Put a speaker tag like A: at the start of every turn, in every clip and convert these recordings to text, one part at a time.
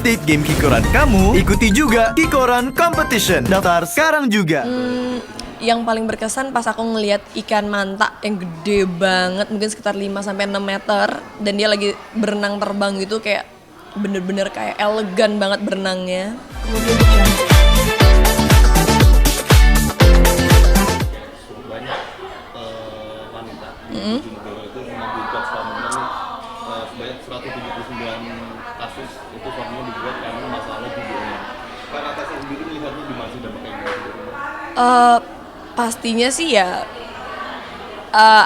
A: update game Kikoran kamu, ikuti juga Kikoran Competition. Daftar sekarang juga.
B: Yang paling berkesan pas aku ngelihat ikan manta yang gede banget, mungkin sekitar 5-6 meter, dan dia lagi berenang terbang gitu, kayak bener-bener kayak elegan banget berenangnya.
C: Banyak wanita di Bojonegoro itu menggugat suaminya sebanyak 179 kasus itu suaminya digugat karena masalah judi online. Pak Natasha sendiri melihatnya gimana sih dampaknya gitu?
B: Pastinya sih ya,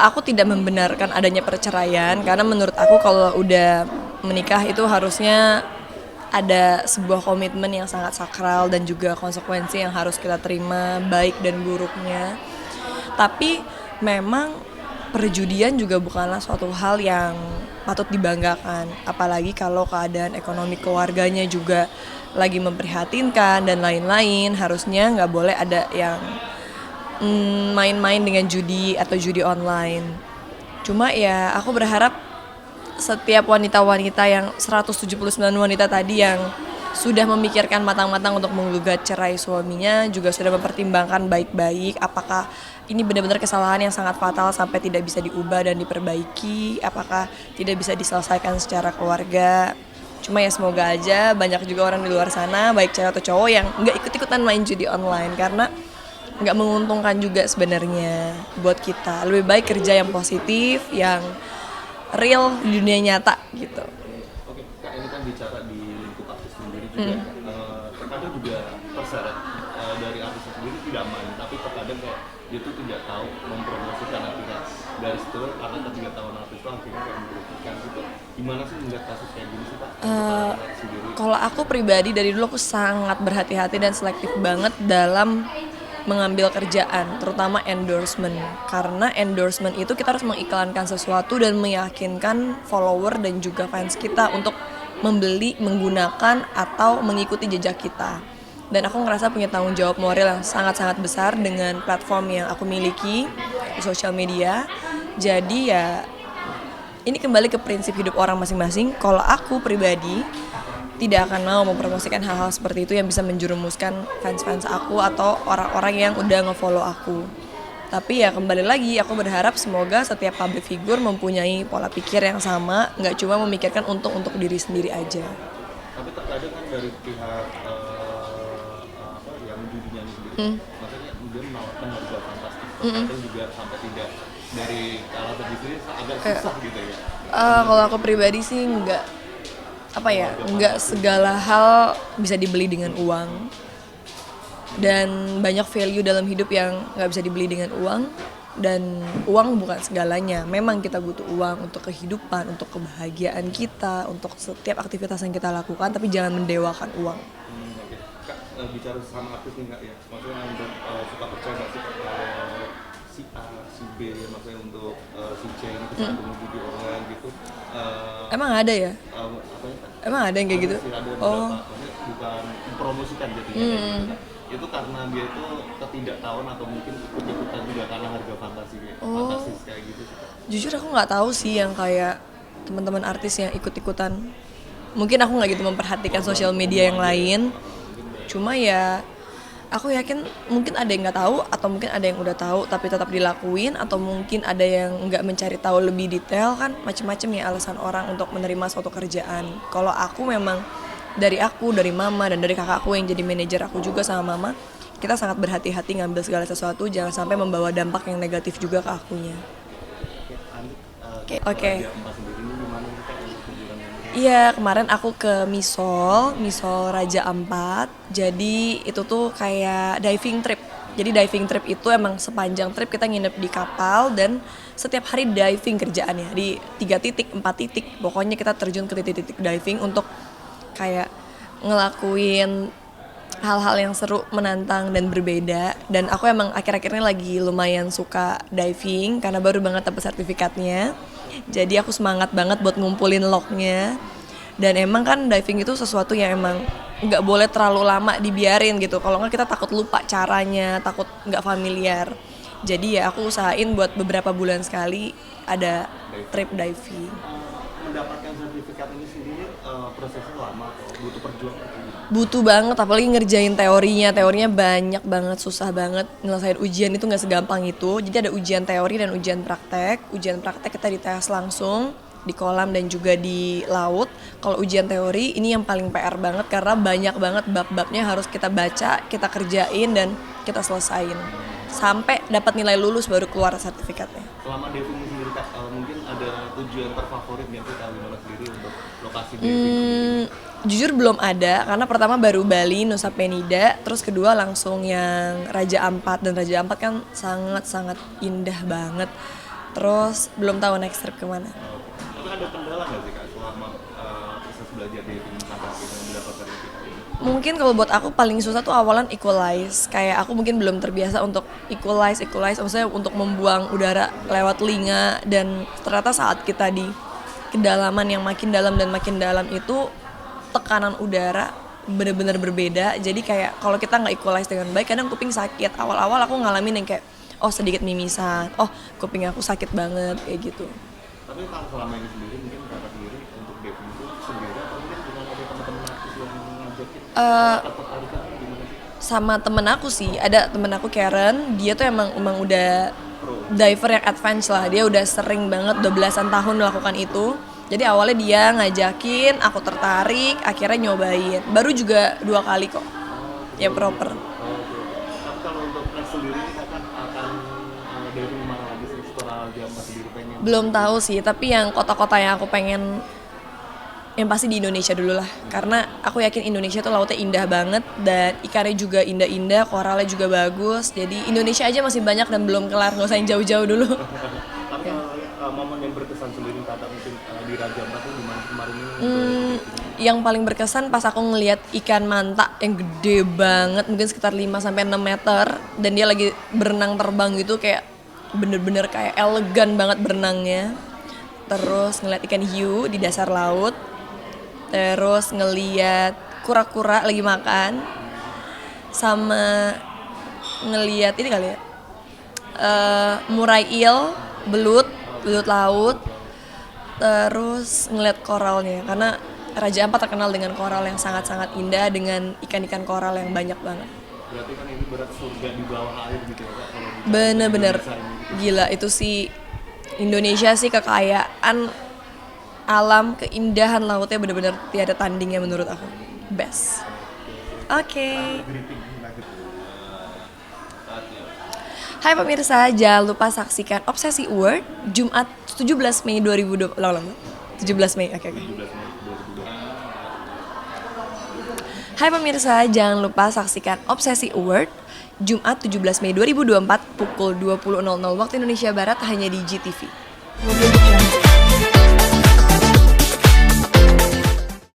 B: aku tidak membenarkan adanya perceraian, karena menurut aku kalau udah menikah itu harusnya ada sebuah komitmen yang sangat sakral dan juga konsekuensi yang harus kita terima, baik dan buruknya. Tapi memang perjudian juga bukanlah suatu hal yang patut dibanggakan, apalagi kalau keadaan ekonomi keluarganya juga lagi memprihatinkan dan lain-lain. Harusnya nggak boleh ada yang main-main dengan judi atau judi online. Cuma ya aku berharap setiap wanita-wanita yang 179 wanita tadi yang sudah memikirkan matang-matang untuk menggugat cerai suaminya juga sudah mempertimbangkan baik-baik apakah ini benar-benar kesalahan yang sangat fatal sampai tidak bisa diubah dan diperbaiki, apakah tidak bisa diselesaikan secara keluarga. Cuma ya semoga aja banyak juga orang di luar sana, baik cewek atau cowok, yang nggak ikut-ikutan main judi online, karena nggak menguntungkan juga sebenarnya buat kita. Lebih baik kerja yang positif, yang real di dunia nyata gitu.
C: Oke, Kak, ini kan bicara di lingkup artis sendiri juga, terkadang juga terseret dari artis sendiri tidak main, tapi terkadang kayak dia tuh tidak tahu mempromosikan artinya dari situ karena ketidaktahuan artis itu akhirnya kayak merugikan gitu. Gimana sih melihat kasus kayak gini sih, Pak?
B: Kalau aku pribadi dari dulu aku sangat berhati-hati dan selektif banget dalam mengambil kerjaan, terutama endorsement. Karena endorsement itu kita harus mengiklankan sesuatu dan meyakinkan follower dan juga fans kita untuk membeli, menggunakan, atau mengikuti jejak kita. Dan aku ngerasa punya tanggung jawab moral yang sangat-sangat besar dengan platform yang aku miliki di sosial media. Jadi ya ini kembali ke prinsip hidup orang masing-masing. Kalau aku pribadi tidak akan mau mempromosikan hal-hal seperti itu yang bisa menjerumuskan fans-fans aku atau orang-orang yang udah nge-follow aku. Tapi ya kembali lagi, aku berharap semoga setiap public figure mempunyai pola pikir yang sama, nggak cuma memikirkan untung untuk diri sendiri aja.
C: Tapi terkadang kan dari pihak yang judinya sendiri, maksudnya dia menawarkan harga fantastis, terkadang juga sampai tidak dari kalah sendiri agak susah gitu ya.
B: Kalau aku pribadi sih nggak segala hal bisa dibeli dengan uang, dan banyak value dalam hidup yang nggak bisa dibeli dengan uang, dan uang bukan segalanya. Memang kita butuh uang untuk kehidupan, untuk kebahagiaan kita, untuk setiap aktivitas yang kita lakukan, tapi jangan mendewakan uang.
C: Kak, bicara sama artis nih Kak ya, maksudnya Anda suka percaya nggak sih si A, si B, maksudnya untuk si C ini bisa judi online gitu?
B: Emang ada ya? Emang ada yang kayak gitu?
C: Ada beberapa, maksudnya bukan mempromosikan jadinya kayak gitu Kak. Itu karena dia itu ketidaktahuan atau mungkin ikut-ikutan juga karena harga fantastis kayak gitu sih Kak.
B: Jujur aku nggak tahu sih yang kayak teman-teman artis yang ikut-ikutan. Mungkin aku nggak gitu memperhatikan sosial media yang lain. Cuma ya aku yakin mungkin ada yang nggak tahu, atau mungkin ada yang udah tahu tapi tetap dilakuin, atau mungkin ada yang nggak mencari tahu lebih detail, kan macam-macam ya alasan orang untuk menerima suatu kerjaan. Kalau aku memang dari mama dan dari kakakku yang jadi manajer aku juga sama mama, kita sangat berhati-hati ngambil segala sesuatu, jangan sampai membawa dampak yang negatif juga ke akunya. Oke. Iya, kemarin aku ke Misol Raja Ampat. Jadi itu tuh kayak diving trip. Jadi diving trip itu emang sepanjang trip kita nginep di kapal, dan setiap hari diving kerjaannya di 3 titik, 4 titik. Pokoknya kita terjun ke titik-titik diving untuk kayak ngelakuin hal-hal yang seru, menantang, dan berbeda. Dan aku emang akhir-akhir ini lagi lumayan suka diving karena baru banget dapet sertifikatnya. Jadi aku semangat banget buat ngumpulin lognya. Dan emang kan diving itu sesuatu yang emang nggak boleh terlalu lama dibiarin gitu. Kalau nggak kita takut lupa caranya, takut nggak familiar. Jadi ya aku usahain buat beberapa bulan sekali ada trip diving.
C: Mendapatkan sertifikat ini sendiri prosesnya lama atau butuh perjuangan.
B: Butuh banget, apalagi ngerjain teorinya banyak banget, susah banget. Nyelesain ujian itu nggak segampang itu. Jadi ada ujian teori dan ujian praktek. Ujian praktek kita dites langsung di kolam dan juga di laut. Kalau ujian teori ini yang paling PR banget karena banyak banget bab-babnya harus kita baca, kita kerjain dan kita selesain sampai dapat nilai lulus baru keluar sertifikatnya.
C: Selama diving sendiri Kak, mungkin ada tujuan terfavorit nggak sih Kak Winona sendiri untuk lokasi diving?
B: Jujur belum ada, karena pertama baru Bali, Nusa Penida, terus kedua langsung yang Raja Ampat, dan Raja Ampat kan sangat-sangat indah banget. Terus belum tahu next trip kemana.
C: Tapi ada kendala nggak sih Kak selama proses belajar diving sampai akhirnya mendapat sertifikat ini?
B: Mungkin kalau buat aku paling susah tuh awalan equalize. Kayak aku mungkin belum terbiasa untuk equalize, maksudnya untuk membuang udara lewat telinga, dan ternyata saat kita di kedalaman yang makin dalam itu tekanan udara bener-bener berbeda. Jadi kayak kalau kita nggak equalize dengan baik, kadang kuping sakit. Awal-awal aku ngalamin yang kayak sedikit mimisan, kuping aku sakit banget kayak gitu.
C: Tapi kalau selama ini sendiri mungkin Kakak sendiri untuk diving itu sendiri atau mungkin dengan ada teman-teman artis yang ngajakin atau tertariknya gimana sih?
B: Sama temen aku sih, ada temen aku Karen, dia tuh emang udah diver yang advance lah. Dia udah sering banget, 12 belasan tahun melakukan itu. Jadi awalnya dia ngajakin, aku tertarik, akhirnya nyobain. Baru juga 2 kali kok, ya proper.
C: Tapi kalau untuk next sendiri Kakak akan diving mana lagi sih setelah Jambat sendiri pengen?
B: Belum tahu sih, tapi yang kota-kota yang aku pengen, yang pasti di Indonesia dulu lah. Karena aku yakin Indonesia tuh lautnya indah banget, dan ikannya juga indah-indah, koralnya juga bagus. Jadi Indonesia aja masih banyak dan belum kelar, nggak usah yang jauh-jauh dulu.
C: Tapi momen yang berkesan sendiri Kakak mungkin di Raja Ampat tuh gimana kemarin ini?
B: Yang paling berkesan pas aku ngelihat ikan manta yang gede banget, mungkin sekitar 5-6 meter, dan dia lagi berenang terbang gitu, kayak bener-bener kayak elegan banget berenangnya. Terus ngeliat ikan hiu di dasar laut, terus ngeliat kura-kura lagi makan, sama ngeliat ini kali ya, murai eel, belut laut, terus ngeliat koralnya, karena Raja Ampat terkenal dengan koral yang sangat-sangat indah, dengan ikan-ikan koral yang banyak banget.
C: Berarti kan ini berat surga di bawah air gitu ya Kak? Kalau di
B: Bener-bener
C: Indonesia ini.
B: gila itu sih. Indonesia sih kekayaan alam, keindahan lautnya bener-bener tiada tandingnya menurut aku. Best. Oke. Hai pemirsa, jangan lupa saksikan Obsesi Award Jumat 17 Mei 2020. 17 Mei, oke. Hai pemirsa, jangan lupa saksikan Obsesi Award Jumat 17 Mei 2024 pukul 20.00 waktu Indonesia Barat hanya di GTV.